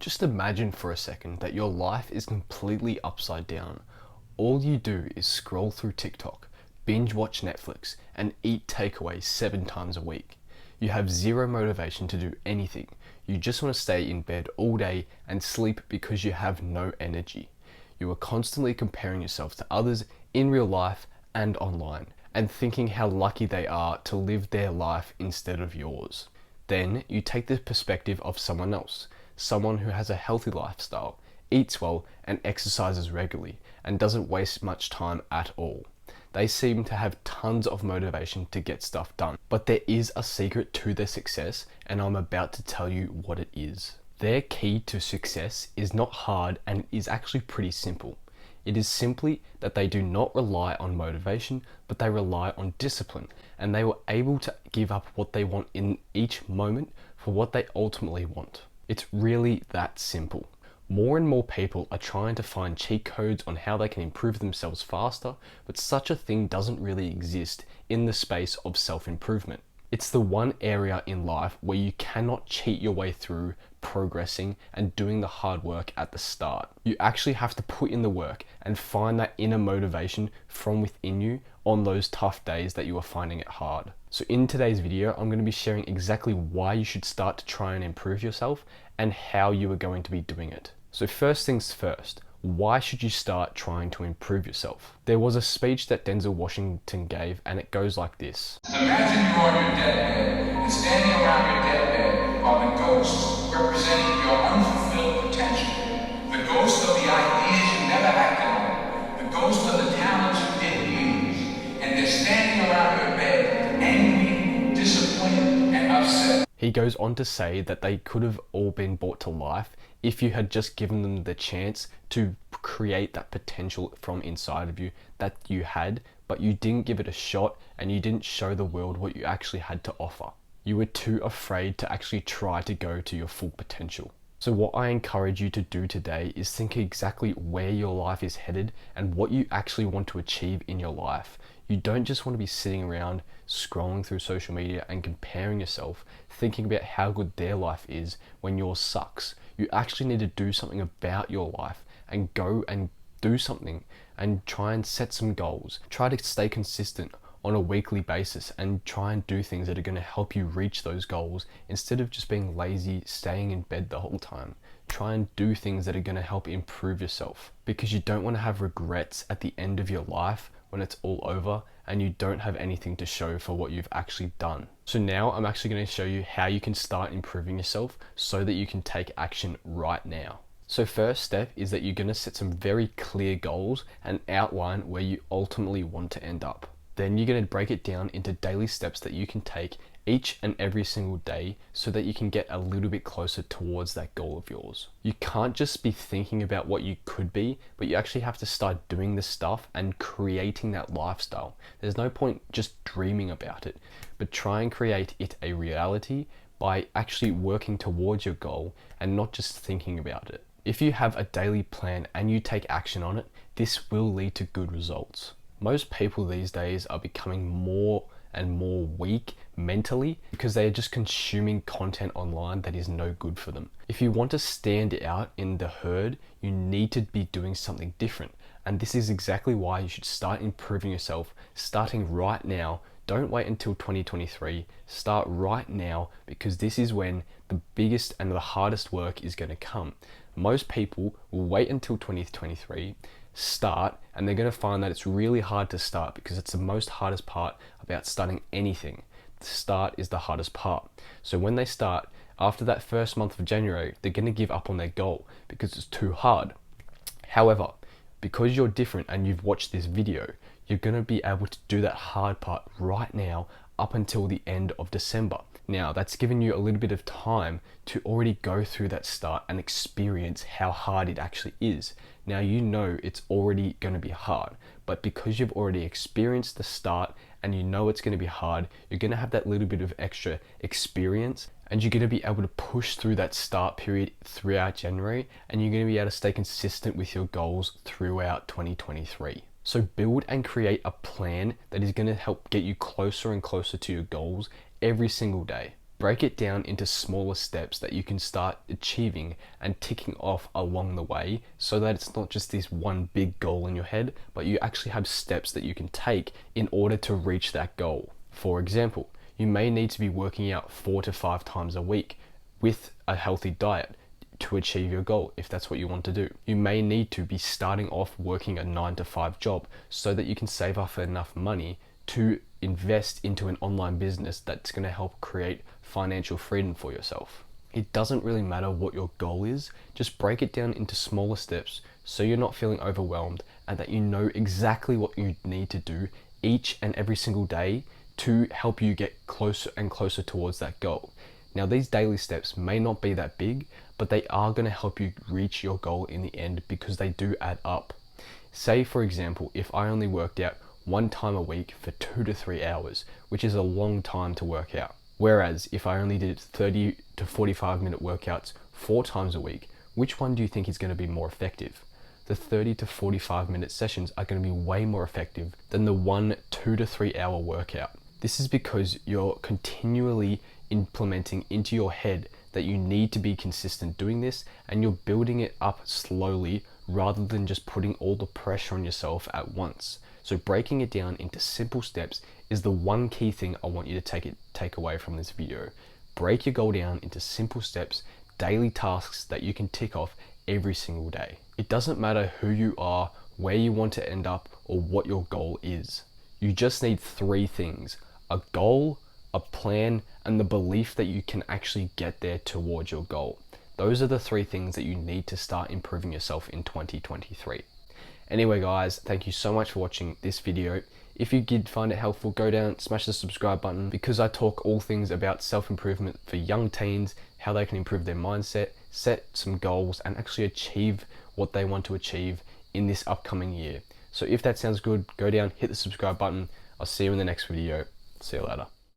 Just imagine for a second that your life is completely upside down. All you do is scroll through TikTok, binge watch Netflix, and eat takeaway 7 times a week. You have zero motivation to do anything. You just want to stay in bed all day and sleep because you have no energy. You are constantly comparing yourself to others in real life and online, and thinking how lucky they are to live their life instead of yours. Then you take the perspective of someone else, someone who has a healthy lifestyle, eats well and exercises regularly, and doesn't waste much time at all. They seem to have tons of motivation to get stuff done. But there is a secret to their success, and I'm about to tell you what it is. Their key to success is not hard and is actually pretty simple. It is simply that they do not rely on motivation, but they rely on discipline, and they were able to give up what they want in each moment for what they ultimately want. It's really that simple. More and more people are trying to find cheat codes on how they can improve themselves faster, but such a thing doesn't really exist in the space of self-improvement. It's the one area in life where you cannot cheat your way through progressing and doing the hard work at the start. You actually have to put in the work and find that inner motivation from within you on those tough days that you are finding it hard. So in today's video, I'm going to be sharing exactly why you should start to try and improve yourself and how you are going to be doing it. So first things first, why should you start trying to improve yourself? There was a speech that Denzel Washington gave, and it goes like this. Imagine you're on your deathbed, and standing around your deathbed are the ghosts representing your unfulfilled potential. The ghosts of the ideas you never acted on. The ghosts of the talents you didn't use. And they're standing around your bed, angry, disappointed, and upset. He goes on to say that they could have all been brought to life if you had just given them the chance to create that potential from inside of you that you had, but you didn't give it a shot and you didn't show the world what you actually had to offer. You were too afraid to actually try to go to your full potential. So what I encourage you to do today is think exactly where your life is headed and what you actually want to achieve in your life. You don't just want to be sitting around scrolling through social media and comparing yourself, thinking about how good their life is when yours sucks. You actually need to do something about your life and go and do something and try and set some goals. Try to stay consistent on a weekly basis and try and do things that are going to help you reach those goals instead of just being lazy, staying in bed the whole time. Try and do things that are going to help improve yourself, because you don't want to have regrets at the end of your life when it's all over and you don't have anything to show for what you've actually done. So now I'm actually going to show you how you can start improving yourself so that you can take action right now. So first step is that you're going to set some very clear goals and outline where you ultimately want to end up. Then you're going to break it down into daily steps that you can take each and every single day so that you can get a little bit closer towards that goal of yours. You can't just be thinking about what you could be, but you actually have to start doing the stuff and creating that lifestyle. There's no point just dreaming about it, but try and create it a reality by actually working towards your goal and not just thinking about it. If you have a daily plan and you take action on it, this will lead to good results. Most people these days are becoming more and more weak mentally because they are just consuming content online that is no good for them. If you want to stand out in the herd, you need to be doing something different. And this is exactly why you should start improving yourself, starting right now. Don't wait until 2023. Start right now, because this is when the biggest and the hardest work is going to come. Most people will wait until 2023, start, and they're going to find that it's really hard to start because it's the most hardest part about starting anything. The start is the hardest part. So when they start, after that first month of January, they're going to give up on their goal because it's too hard. However, because you're different and you've watched this video, you're going to be able to do that hard part right now up until the end of December. Now, that's given you a little bit of time to already go through that start and experience how hard it actually is. Now, you know it's already going to be hard, but because you've already experienced the start and you know it's going to be hard, you're going to have that little bit of extra experience, and you're going to be able to push through that start period throughout January, and you're going to be able to stay consistent with your goals throughout 2023. So build and create a plan that is going to help get you closer and closer to your goals every single day. Break it down into smaller steps that you can start achieving and ticking off along the way, so that it's not just this one big goal in your head, but you actually have steps that you can take in order to reach that goal. For example, you may need to be working out 4 to 5 times a week with a healthy diet to achieve your goal if that's what you want to do. You may need to be starting off working a 9 to 5 job so that you can save up enough money to invest into an online business that's going to help create financial freedom for yourself. It doesn't really matter what your goal is, just break it down into smaller steps so you're not feeling overwhelmed, and that you know exactly what you need to do each and every single day to help you get closer and closer towards that goal. Now, these daily steps may not be that big, but they are going to help you reach your goal in the end because they do add up. Say, for example, if I only worked out 1 time a week for 2 to 3 hours, which is a long time to work out. Whereas if I only did 30 to 45-minute workouts 4 times a week, which one do you think is going to be more effective? The 30 to 45-minute sessions are going to be way more effective than the 1 2 to 3 hour workout. This is because you're continually implementing into your head that you need to be consistent doing this, and you're building it up slowly rather than just putting all the pressure on yourself at once. So breaking it down into simple steps is the one key thing I want you to take away from this video. Break your goal down into simple steps, daily tasks that you can tick off every single day. It doesn't matter who you are, where you want to end up, or what your goal is. You just need 3 things: a goal, a plan, and the belief that you can actually get there towards your goal. Those are the 3 things that you need to start improving yourself in 2023. Anyway guys, thank you so much for watching this video. If you did find it helpful, go down, smash the subscribe button, because I talk all things about self-improvement for young teens, how they can improve their mindset, set some goals, and actually achieve what they want to achieve in this upcoming year. So if that sounds good, go down, hit the subscribe button. I'll see you in the next video. See you later.